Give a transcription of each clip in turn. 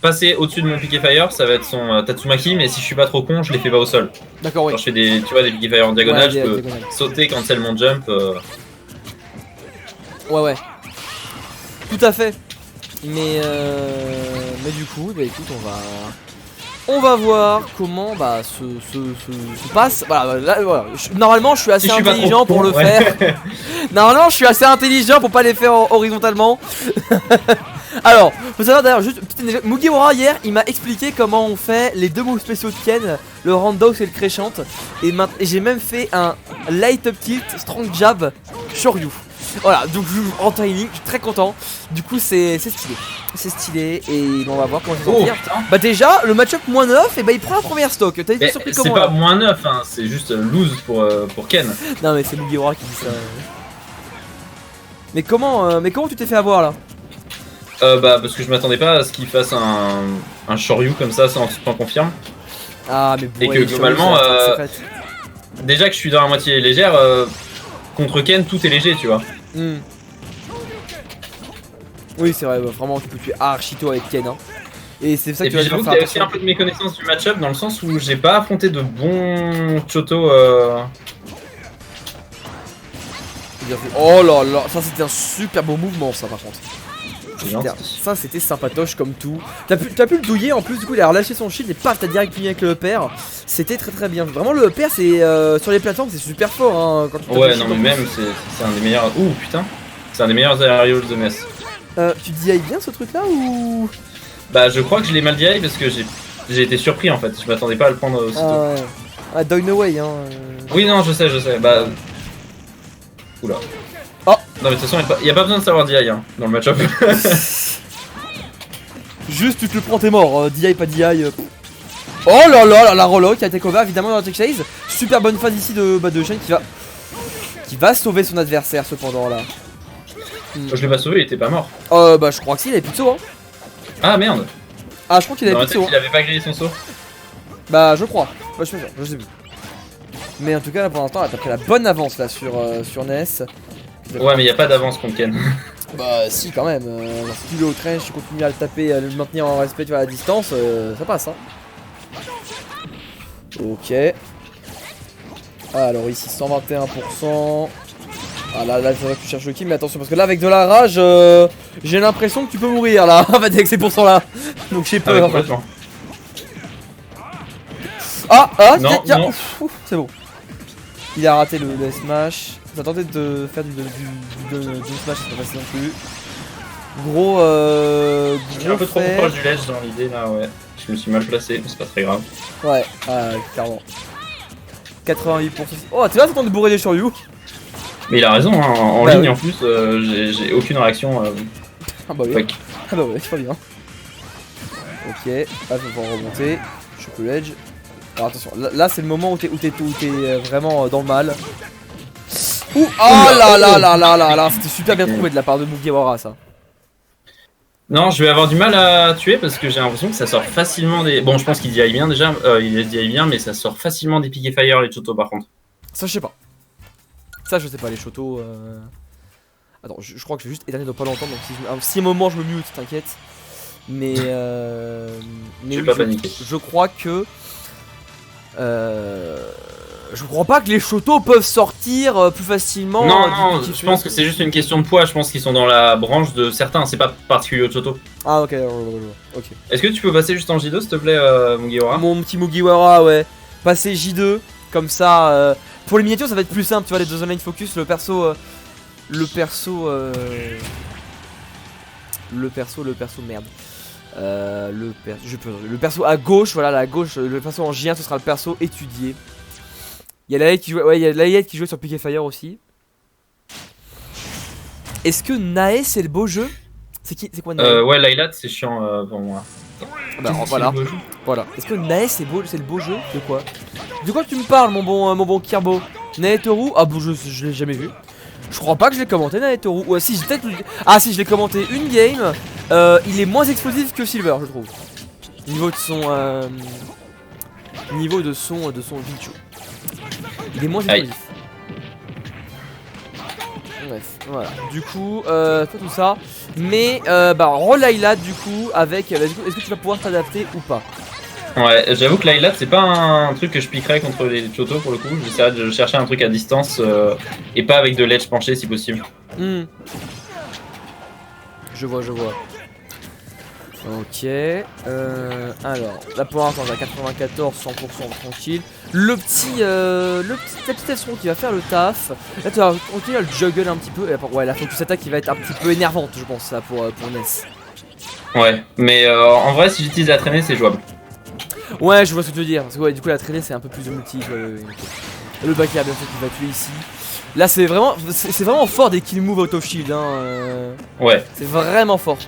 passer au-dessus de mon Piqué Fire, ça va être son Tatsumaki, mais si je suis pas trop con, je les fais pas au sol. D'accord, oui. Quand je fais des, tu vois, des Piqué Fire en diagonale, Ouais, je peux diagonale. sauter, cancel mon jump. Ouais. Tout à fait. Mais du coup, bah écoute, on va voir comment bah se passe. Voilà. Normalement, je suis assez intelligent pour le faire. Normalement, je suis assez intelligent pour pas les faire horizontalement. Alors, faut savoir d'ailleurs, juste petite anecdote, Mugiwara hier, il m'a expliqué comment on fait les deux moves spéciaux de Ken, le Roundhouse et le Crescent. Et j'ai même fait un Light Up Tilt Strong Jab Shoryu. Voilà, donc en timing, je suis très content. Du coup, c'est stylé. C'est stylé et on va voir comment ça va sortir. Bah déjà, le match-up -9, et bah il prend la première stock. T'as été surpris comment? C'est pas -9, hein, c'est juste lose pour Ken. Non mais c'est Mugiwara qui dit ça. Mais comment tu t'es fait avoir là? Bah parce que je m'attendais pas à ce qu'il fasse un Shoryu comme ça sans confirme. Ah mais bon, et que globalement, déjà que je suis dans la moitié légère, contre Ken tout est léger, tu vois. Oui c'est vrai, bah, vraiment tu peux tuer archito avec Ken hein. Et c'est ça que tu vas faire. Il y a aussi un peu de méconnaissance du match-up dans le sens où j'ai pas affronté de bons Choto. Oh là là, ça c'était un super beau mouvement ça par contre. Ça c'était sympatoche comme tout. T'as pu le douiller en plus, du coup il a relâché son shield et paf t'as direct fini avec le père. C'était très bien. Vraiment le père c'est sur les plateformes c'est super fort hein, quand tu ouais non mais même c'est un des meilleurs. Ouh putain. C'est un des meilleurs aerials de Metz. Tu DI bien ce truc là ou? Bah je crois que je l'ai mal DI parce que j'ai été surpris en fait. Je m'attendais pas à le prendre aussitôt. Ah ouais. Ah down away hein. Oui non je sais. Bah. Oula. Oh. Non mais de toute façon y a pas besoin de savoir DI hein, dans le match-up. Juste tu te le prends t'es mort, DI pas DI. Oh là là, la Rolo qui a été cover évidemment dans la tech chase. Super bonne phase ici de Shen qui va sauver son adversaire cependant là. Je l'ai pas sauvé, il était pas mort. Bah je crois que si, il avait plus de saut hein. Ah merde. Ah je crois qu'il avait plus de saut. Il avait pas grillé son saut. Bah je crois, bah, je suis sûr, je sais plus. Mais en tout cas là pour l'instant t'as pris la bonne avance là sur Ness. Ouais mais y a pas d'avance contre Ken. Bah si quand même, si tu le au trench, tu continues à le taper, à le maintenir en respect tu vois, à la distance, ça passe hein. Ok. Alors ici 121%. Ah là c'est vrai que tu cherches le kill mais attention parce que là avec de la rage j'ai l'impression que tu peux mourir là en fait avec ces pourcents là. Donc j'ai peur en fait. Tiens, c'est bon. Il a raté le smash. Il a tenté de faire du smash, c'est pas facile non plus. Gros je suis un peu trop proche du ledge dans l'idée là ouais. Je me suis mal placé mais c'est pas très grave. Ouais, clairement. 88%. Oh tu vas t'attendre de bourrer des Shoryu. Mais il a raison, hein, en ligne oui. En plus, j'ai aucune réaction. Ah bah oui. Ah bah ouais, c'est pas bien. Ok, là je vais pouvoir remonter. Je peux l'edge. Alors attention, là c'est le moment où t'es vraiment dans le mal. Ouh, oh là, c'était super bien trouvé de la part de Mugiwara ça. Non, je vais avoir du mal à tuer parce que j'ai l'impression que ça sort facilement des... Bon, je pense qu'il DI bien déjà, il DI bien, mais ça sort facilement des Piqué Fire les Choto par contre. Ça je sais pas. Ça je sais pas les Choto Attends je crois que je vais juste éterner dans pas longtemps donc si un moment je me mute t'inquiète. Mais oui, pas paniquer. Je crois que je crois pas que les Choto peuvent sortir plus facilement. Non, je pense que c'est juste une question de poids, je pense qu'ils sont dans la branche de certains, c'est pas particulier au Choto. Ah ok. Est-ce que tu peux passer juste en J2 s'il te plaît Mugiwara? Mon petit Mugiwara ouais. Passer J2 comme ça pour les miniatures ça va être plus simple tu vois les deux online focus le perso merde. Le perso à gauche, voilà, la gauche, le perso en J1 ce sera le perso étudié. Il y a l'Ayet qui jouait, ouais, il y a l'Ayet qui jouait sur Piqué Fire aussi. Est-ce que Nae c'est le beau jeu? C'est quoi Nae? Ouais, Laylat c'est chiant pour moi. Bah, voilà. Est-ce que Nae c'est le beau jeu? De quoi? De quoi tu me parles mon bon Kirbo? Naetoru? Ah bon je l'ai jamais vu. Je crois pas que je l'ai commenté Naetoru. Ouais si j'ai peut-être. Ah si je l'ai commenté une game. Il est moins explosif que Silver je trouve. Niveau de son Vinchu. Il est moins explosif. Ouais, bref, voilà. Du coup, fait tout ça. Mais, bah, Rolayla, du coup, avec. Est-ce que tu vas pouvoir t'adapter ou pas? Ouais, j'avoue que Layla, c'est pas un truc que je piquerais contre les Choto pour le coup. J'essaierai de chercher un truc à distance et pas avec de ledge penché si possible. Je vois. Ok. Alors, là pour l'instant, j'ai à 94, 100% tranquille. La petite Esron qui va faire le taf. Là, tu vas continuer à le juggle un petit peu. Et après, ouais, la focus attack qui va être un petit peu énervante, je pense, ça pour Ness. Ouais, mais en vrai, si j'utilise la traînée, c'est jouable. Ouais, je vois ce que tu veux dire. Parce que, ouais, du coup, la traînée, c'est un peu plus de multi. Le back bien fait qui va tuer ici. Là, c'est vraiment fort des kill move out of shield. Hein. Ouais. C'est vraiment fort.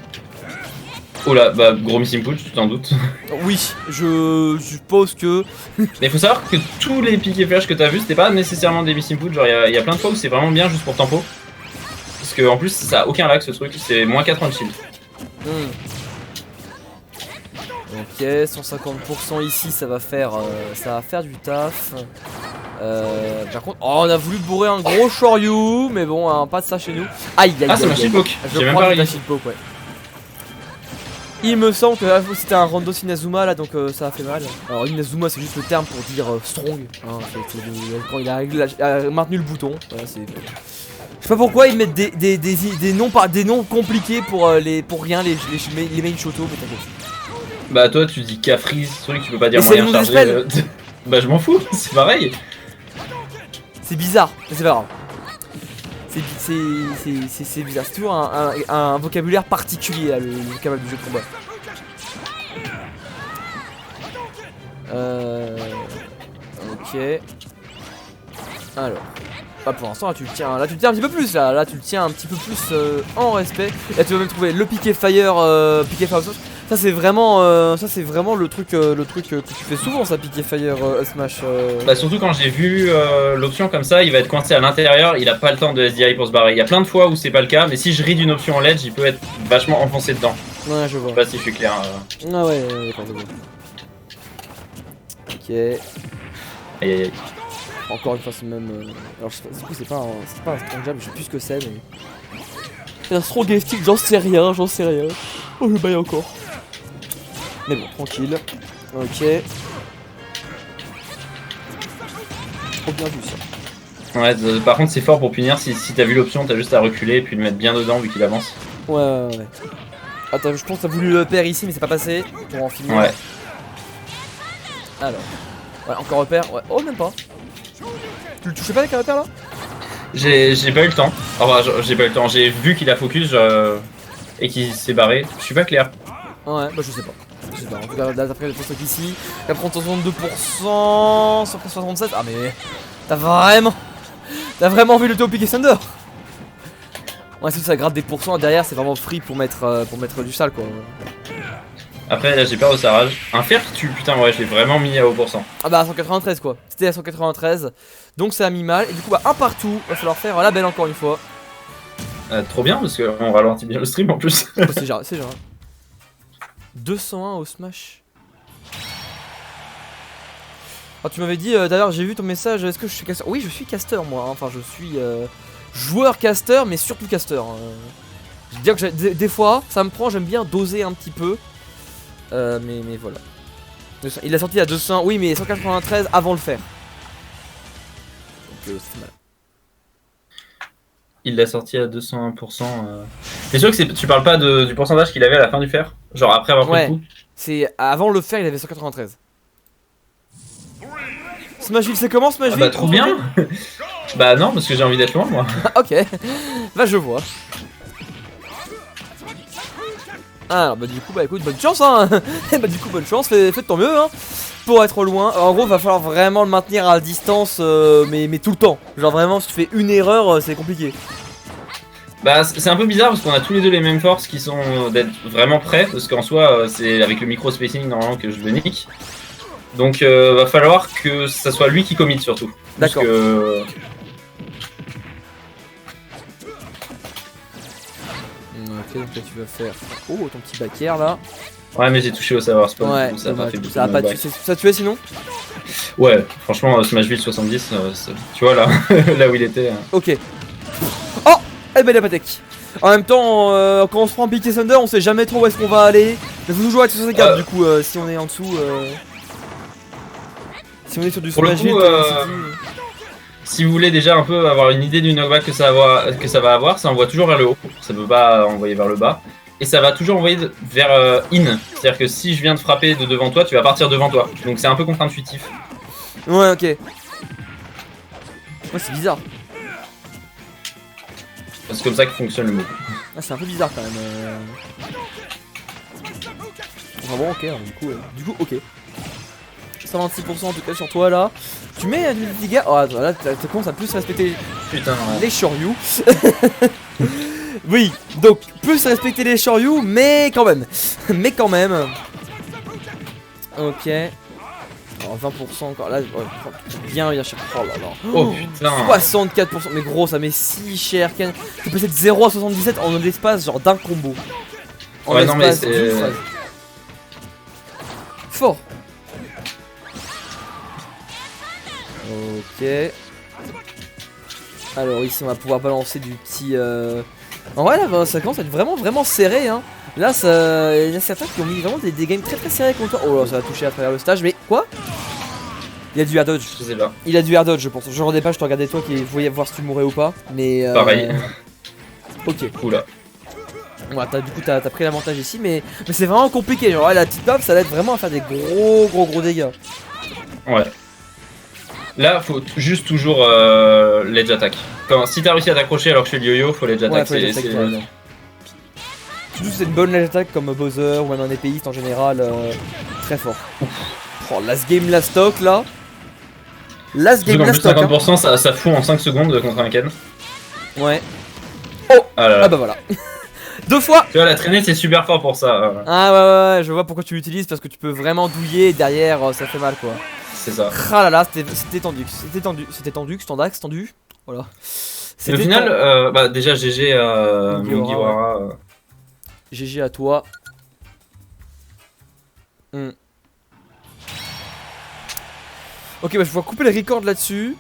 Oh là, bah gros missing push, tu t'en doutes. Oui, je suppose que. Mais faut savoir que tous les piques et flash que t'as vu, c'était pas nécessairement des missing push. Genre, il y a plein de fois où c'est vraiment bien juste pour tempo. Parce que en plus, ça a aucun lag ce truc, c'est moins 80 de shield. Ok, 150% ici, ça va faire du taf. Par contre, oh, on a voulu bourrer un gros Shoryu, mais bon, hein, pas de ça chez nous. Aïe, aïe, Ah, c'est ma shield poke. J'ai même pas réussi. Ouais. Il me semble que c'était un Rando Inazuma là, donc ça a fait mal. Alors Inazuma, c'est juste le terme pour dire strong. Hein, quand il a maintenu le bouton. Voilà, je sais pas pourquoi ils mettent des noms compliqués pour rien les main Shoto, mais t'inquiète. Bah toi tu dis K-Freeze, truc tu peux pas dire mais moyen chargé. Bah je m'en fous, c'est pareil. C'est bizarre, mais c'est pas grave. C'est bizarre, c'est toujours un vocabulaire particulier là, le vocabulaire du jeu de combat. Ok. Alors. Bah pour l'instant là tu le tiens un petit peu plus là tu le tiens un petit peu plus en respect. Là tu vas même trouver le piqué fire ça c'est vraiment le truc que tu fais souvent ça, piqué fire smash. Bah surtout quand j'ai vu l'option comme ça, il va être coincé à l'intérieur, il a pas le temps de SDI pour se barrer. Il y a plein de fois où c'est pas le cas, mais si je read une option en ledge, il peut être vachement enfoncé dedans. Ouais je vois. Je sais pas si je suis clair. Ah ouais d'accord je vois. Ok. Aïe aïe aïe. Encore une fois c'est même alors du coup c'est pas un strong jab, je sais plus ce que c'est mais. C'est un strong stick, j'en sais rien. Oh je baille encore. Mais bon tranquille. Ok. Trop bien vu ça. Ouais par contre c'est fort pour punir, si t'as vu l'option t'as juste à reculer et puis le mettre bien dedans vu qu'il avance. Ouais. Attends je pense que t'as voulu le pair ici mais c'est pas passé. Pour en finir. Ouais. Alors. Ouais encore repère. Ouais. Oh même pas. Tu le touchais pas avec un repère là? J'ai pas eu le temps. Enfin, j'ai pas eu le temps. J'ai vu qu'il a focus et qu'il s'est barré. Je suis pas clair. Ouais, bah je sais pas. En tout cas, d'après le truc ici, 62%, 167. Ah mais t'as vraiment vu le Théo piquer Thunder. Ouais, si ça gratte des pourcents derrière, c'est vraiment free pour mettre du sale quoi. Après là j'ai peur de sa rage. Un fer qui tue, putain ouais je l'ai vraiment mis à haut pourcent. Ah bah à 193 quoi. C'était à 193. Donc ça a mis mal. Et du coup bah un partout. Va falloir faire la belle encore une fois. Trop bien parce qu'on ralentit bien le stream en plus. Oh, c'est genre. 201 au smash. Ah tu m'avais dit d'ailleurs j'ai vu ton message. Est-ce que je suis caster? Oui je suis caster moi. Hein. Enfin je suis joueur caster mais surtout caster. Je veux dire que des fois ça me prend, j'aime bien doser un petit peu. Mais voilà. Il a sorti à 200, oui mais 193 avant le faire. Donc c'est mal. Il l'a sorti à 201%. T'es sûr que tu parles pas du pourcentage qu'il avait à la fin du fer? Genre après avoir pris le coup? C'est avant le fer il avait 193. Smashville c'est comment Smashville? Bah trop bien. Bah non parce que j'ai envie d'être loin moi. Ok. Bah je vois. Ah bah du coup bah écoute bonne chance hein. Bah du coup bonne chance, faites de ton mieux hein. Pour être loin, en gros va falloir vraiment le maintenir à distance mais tout le temps. Genre vraiment si tu fais une erreur c'est compliqué. Bah c'est un peu bizarre parce qu'on a tous les deux les mêmes forces qui sont d'être vraiment prêts. Parce qu'en soi c'est avec le micro spacing normalement que je le nique. Donc va falloir que ça soit lui qui commit surtout. D'accord. Ok donc là tu vas faire ton petit back air là. Ouais mais j'ai touché au savoir spawn. Ouais ça a pas fait beaucoup ça a pas tué, ça tuait sinon. Ouais franchement Smashville 70 tu vois là là où il était. Ok. Oh Eh ben la patek. En même temps, quand on se prend Big Thunder, on sait jamais trop où est-ce qu'on va aller. Mais faut toujours être sur ses gardes du coup, si on est en dessous. Si on est sur du Pour le Smash Hit, coup, si vous voulez déjà un peu avoir une idée du knockback que ça va avoir, ça envoie toujours vers le haut. Ça peut pas envoyer vers le bas. Et ça va toujours envoyer vers in. C'est-à-dire que si je viens de frapper de devant toi, tu vas partir devant toi. Donc c'est un peu contre-intuitif. Ouais, ok. Ouais, c'est bizarre. C'est comme ça que fonctionne le mot. Ah, c'est un peu bizarre quand même. Enfin bon, ok, du coup, ok. 126% en tout cas sur toi là. Tu mets du dégâts. Oh, attends, là, t'as commencé à plus respecter Putain, ouais. les Shoryu. Oui, donc plus respecter les Shoryu, mais quand même. Mais quand même. Ok. Alors 20% encore. Là, bien cher. Oh là là. Oh putain. 64%. Mais gros, ça met si cher. Tu passer de 0 à 77 en l'espace, genre d'un combo. En Ouais, non, mais l'espace c'est- d'une phase. Fort. Ok. Alors ici on va pouvoir balancer du petit En vrai là ça commence à être vraiment serré hein. Là ça... il y a certains qui ont mis vraiment des games très serrés contre toi. Oh là ça va toucher à travers le stage mais quoi? Il a du air dodge. Je sais pas. Il a du air dodge je pense. Je regardais pas, je te regardais toi qui voyais voir si tu mourais ou pas. Mais Pareil. Ok. Oula. Ouais, du coup t'as pris l'avantage ici mais c'est vraiment compliqué. Genre la petite pop ça va être vraiment à faire des gros dégâts. Ouais. Là, faut juste toujours ledge attack. Si t'as réussi à t'accrocher alors que je fais le yo-yo, faut ledge Ouais, attack. faut ledge attack, ouais. Surtout c'est une bonne ledge attack comme Bowser ou même un épéiste en général, très fort. Oh, last game, last stock là. Last game, En last plus, stock. 50%, ça fout en 5 secondes contre un Ken. Ouais. Oh Ah là là. Ah bah voilà. 2 fois. Tu vois, la traînée, c'est super fort pour ça. Ah ouais, je vois pourquoi tu l'utilises parce que tu peux vraiment douiller et derrière ça fait mal quoi. C'est ça. Ah là là, c'était tendu, tendu. Voilà. Et au final, bah, déjà, GG à Mugiwara. GG à toi. Ok, bah je vais pouvoir couper le record là-dessus.